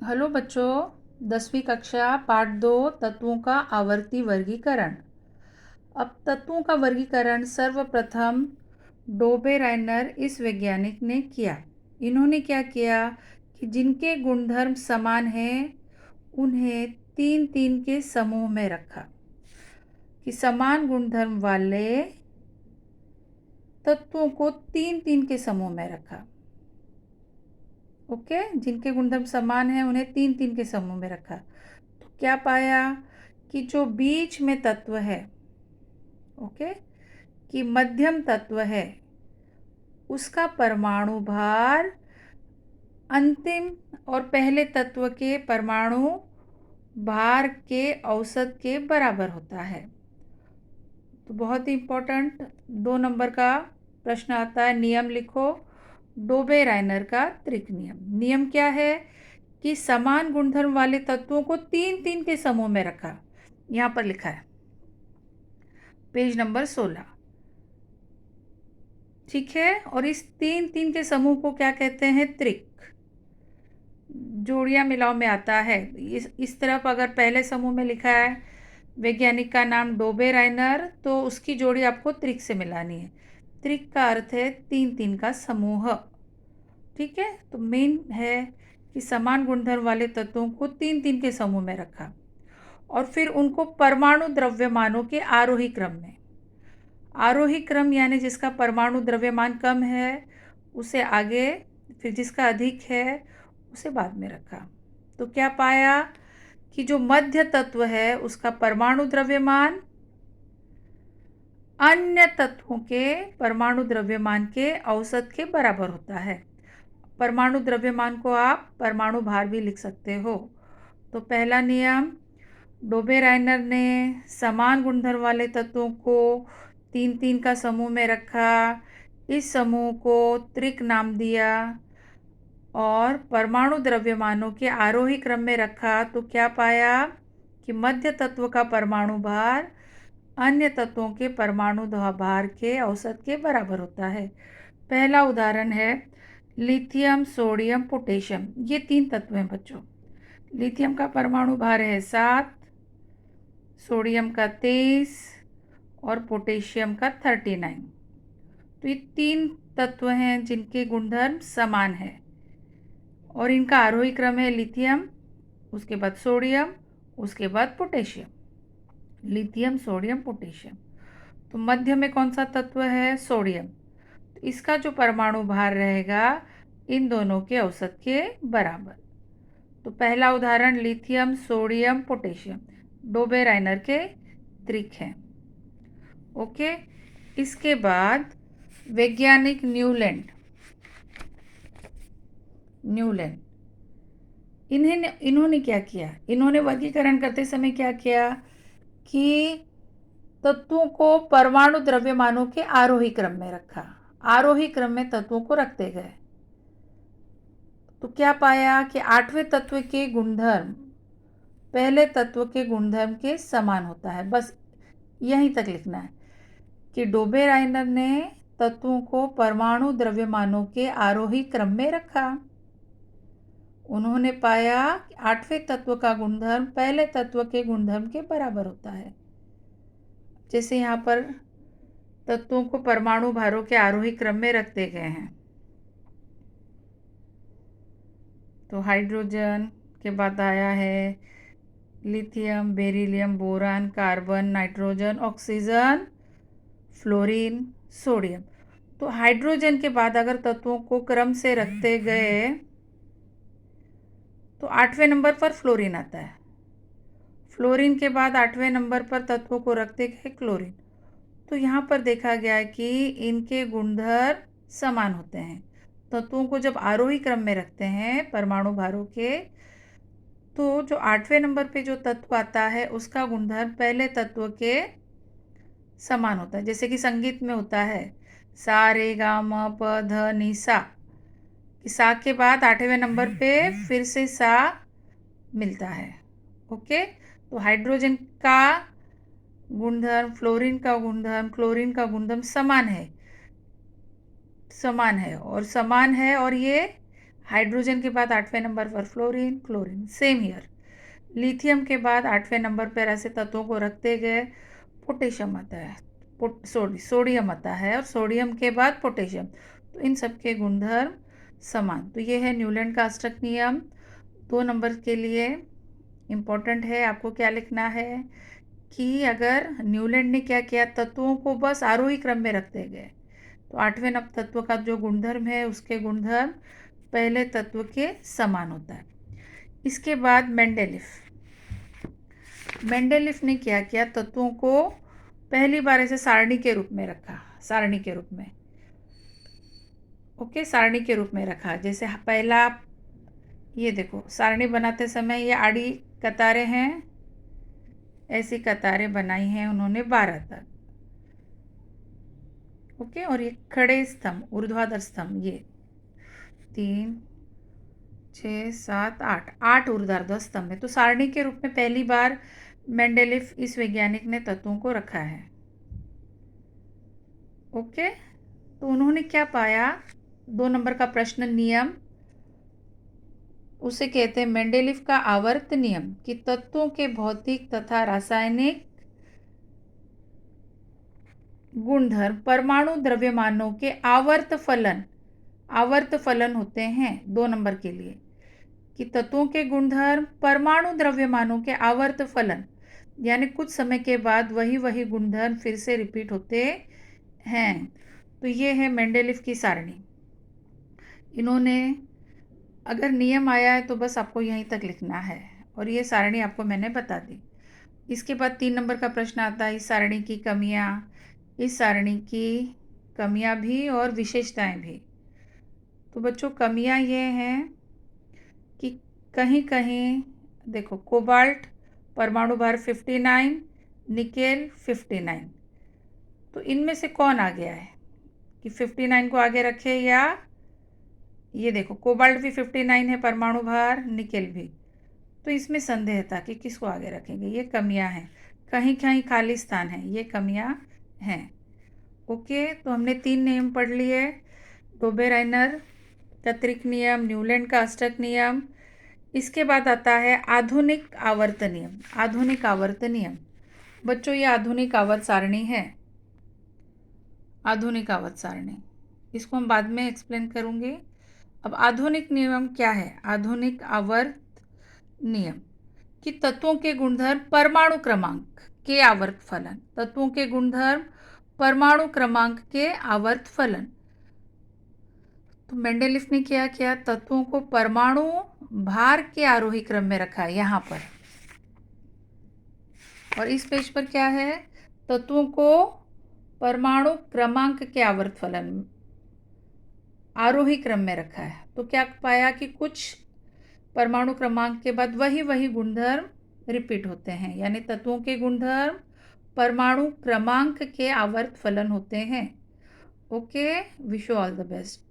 Hello बच्चों, 10वीं कक्षा पाठ 2 तत्वों का आवर्ती वर्गीकरण। अब तत्वों का वर्गीकरण सर्वप्रथम डोबे राइनर इस वैज्ञानिक ने किया। इन्होंने क्या किया कि जिनके गुणधर्म समान हैं उन्हें तीन तीन के समूह में रखा, कि समान गुणधर्म वाले तत्वों को तीन तीन के समूह में रखा। ओके, जिनके गुणधर्म समान हैं उन्हें तीन तीन के समूह में रखा। तो क्या पाया कि जो बीच में तत्व है, ओके, कि मध्यम तत्व है, उसका परमाणु भार अंतिम और पहले तत्व के परमाणु भार के औसत के बराबर होता है। तो बहुत ही इम्पोर्टेंट 2 नंबर का प्रश्न आता है। नियम लिखो, डोबे राइनर का त्रिक नियम। नियम क्या है कि समान गुणधर्म वाले तत्वों को तीन तीन के समूह में रखा। यहाँ पर लिखा है पेज नंबर 16, ठीक है। और इस तीन तीन के समूह को क्या कहते हैं? त्रिक। जोड़ियां मिलाओ में आता है। इस तरफ अगर पहले समूह में लिखा है वैज्ञानिक का नाम डोबे राइनर, तो उसकी जोड़ी आपको त्रिक से मिलानी है। त्रिक का अर्थ है तीन तीन का समूह, ठीक है। तो मेन है कि समान गुणधर्म वाले तत्वों को तीन तीन के समूह में रखा और फिर उनको परमाणु द्रव्यमानों के आरोही क्रम में, आरोही क्रम यानी जिसका परमाणु द्रव्यमान कम है उसे आगे, फिर जिसका अधिक है उसे बाद में रखा। तो क्या पाया कि जो मध्य तत्व है उसका परमाणु द्रव्यमान अन्य तत्वों के परमाणु द्रव्यमान के औसत के बराबर होता है। परमाणु द्रव्यमान को आप परमाणु भार भी लिख सकते हो। तो पहला नियम, डोबे राइनर ने समान गुणधर्म वाले तत्वों को तीन तीन का समूह में रखा, इस समूह को त्रिक नाम दिया और परमाणु द्रव्यमानों के आरोही क्रम में रखा। तो क्या पाया कि मध्य तत्व का परमाणु भार अन्य तत्वों के परमाणु भार के औसत के बराबर होता है। पहला उदाहरण है लिथियम, सोडियम, पोटेशियम। ये तीन तत्व हैं बच्चों। लिथियम का परमाणु भार है 7, सोडियम का 23 और पोटेशियम का 39। तो ये तीन तत्व हैं जिनके गुणधर्म समान हैं और इनका आरोही क्रम है लिथियम, उसके बाद सोडियम, उसके बाद पोटेशियम। Lithium, sodium, potassium. तो मध्य में कौन सा तत्व है? सोडियम। तो इसका जो परमाणु भार रहेगा इन दोनों के औसत के बराबर। तो पहला उदाहरण लिथियम, सोडियम, पोटेशियम डोबे राइनर के त्रिक हैं। ओके, इसके बाद वैज्ञानिक न्यूलैंड इन्होंने क्या किया? इन्होंने वर्गीकरण करते समय क्या किया कि तत्वों को परमाणु द्रव्यमानों के आरोही क्रम में रखा। आरोही क्रम में तत्वों को रखते गए। तो क्या पाया कि आठवें तत्व के गुणधर्म पहले तत्व के गुणधर्म के समान होता है। बस यहीं तक लिखना है कि डोबे राइनर ने तत्वों को परमाणु द्रव्यमानों के आरोही क्रम में रखा। उन्होंने पाया कि आठवें तत्व का गुणधर्म पहले तत्व के गुणधर्म के बराबर होता है। जैसे यहाँ पर तत्वों को परमाणु भारों के आरोही क्रम में रखते गए हैं। तो हाइड्रोजन के बाद आया है lithium, beryllium, boron, carbon, nitrogen, oxygen, fluorine, sodium. तो हाइड्रोजन के बाद अगर तत्वों को क्रम से रखते गए तो आठवें नंबर पर फ्लोरीन आता है। फ्लोरीन के बाद आठवें नंबर पर तत्वों को रखते गए क्लोरीन। तो यहाँ पर देखा गया है कि इनके गुणधर्म समान होते हैं। तत्वों को जब आरोही क्रम में रखते हैं परमाणु भारों के, तो जो आठवें नंबर पे जो तत्व आता है उसका गुणधर्म पहले तत्व के समान होता है। जैसे कि संगीत में होता है सा रे गा म प ध नि सा, कि सा के बाद आठवें नंबर पे फिर से सा मिलता है। ओके, तो हाइड्रोजन का गुणधर्म, फ्लोरीन का गुणधर्म, क्लोरीन का गुणधर्म समान है और ये हाइड्रोजन के बाद 8वें नंबर पर fluorine, chlorine. Same year lithium के बाद 8वें नंबर पर ऐसे तत्वों को रखते गए पोटेशियम आता है, सोडियम आता है, और सोडियम के बाद पोटेशियम। तो इन सब के गुणधर्म समान। तो ये है न्यूलैंड का अष्टक नियम। 2 नंबर के लिए इम्पोर्टेंट है, आपको क्या लिखना है कि अगर न्यूलैंड ने क्या किया, तत्वों को बस आरोही क्रम में रखते गए, तो 8वें तत्व का जो गुणधर्म है उसके गुणधर्म पहले तत्व के समान होता है। इसके बाद मेंडेलिफ ने क्या किया, तत्वों को पहली बार ऐसे सारणी के रूप में रखा, सारणी के रूप में, ओके, सारणी के रूप में रखा। जैसे पहला, ये देखो सारणी बनाते समय ये आड़ी कतारें हैं, ऐसी कतारें बनाई हैं उन्होंने 12 तक, ओके। और ये खड़े स्तंभ, ऊर्ध्वाधर स्तंभ, ये 3, 6, 7, 8 ऊर्ध्वाधर स्तंभ है। तो सारणी के रूप में पहली बार मेंडेलिफ इस वैज्ञानिक ने तत्वों को रखा है, ओके। तो उन्होंने क्या पाया, 2 नंबर का प्रश्न नियम, उसे कहते हैं मेंडेलिफ का आवर्त नियम, कि तत्वों के भौतिक तथा रासायनिक गुणधर्म परमाणु द्रव्यमानों के आवर्त फलन होते हैं। 2 नंबर के लिए कि तत्वों के गुणधर्म परमाणु द्रव्यमानों के आवर्त फलन, यानी कुछ समय के बाद वही गुणधर्म फिर से रिपीट होते हैं। तो ये है मेंडेलिफ की सारणी। इन्होंने, अगर नियम आया है तो बस आपको यहीं तक लिखना है, और ये सारणी आपको मैंने बता दी। इसके बाद 3 नंबर का प्रश्न आता है, इस सारणी की कमियां, इस सारणी की कमियां भी और विशेषताएं भी। तो बच्चों कमियां ये हैं कि कहीं कहीं देखो कोबाल्ट परमाणु भार 59, निकेल 59, तो इनमें से कौन आ गया है कि 59 को आगे रखे, या ये देखो कोबाल्ट भी 59 है परमाणु भार, निकेल भी, तो इसमें संदेह था कि किसको आगे रखेंगे। ये कमियां हैं, कहीं कहीं खाली स्थान है, ये कमियां हैं, ओके। तो हमने 3 नियम पढ़ लिए, डोबेराइनर तत्रिक नियम, न्यूलैंड का अष्टक नियम। इसके बाद आता है आधुनिक आवर्त नियम। आधुनिक आवर्त नियम बच्चों, ये आधुनिक आवर्त सारणी है, आधुनिक आवर्त सारणी, इसको हम बाद में एक्सप्लेन करूँगी। अब आधुनिक नियम क्या है, आधुनिक आवर्त नियम कि तत्वों के गुणधर्म परमाणु क्रमांक के आवर्त फलन, तत्वों के गुणधर्म परमाणु क्रमांक के आवर्त फलन। तो मेंडेलिफ ने क्या किया, तत्वों को परमाणु भार के आरोही क्रम में रखा है यहाँ पर, और इस पेज पर क्या है, तत्वों को परमाणु क्रमांक के आवर्त फलन आरोही क्रम में रखा है। तो क्या पाया कि कुछ परमाणु क्रमांक के बाद वही गुणधर्म रिपीट होते हैं, यानी तत्वों के गुणधर्म परमाणु क्रमांक के आवर्त फलन होते हैं, okay. Wish you all the best.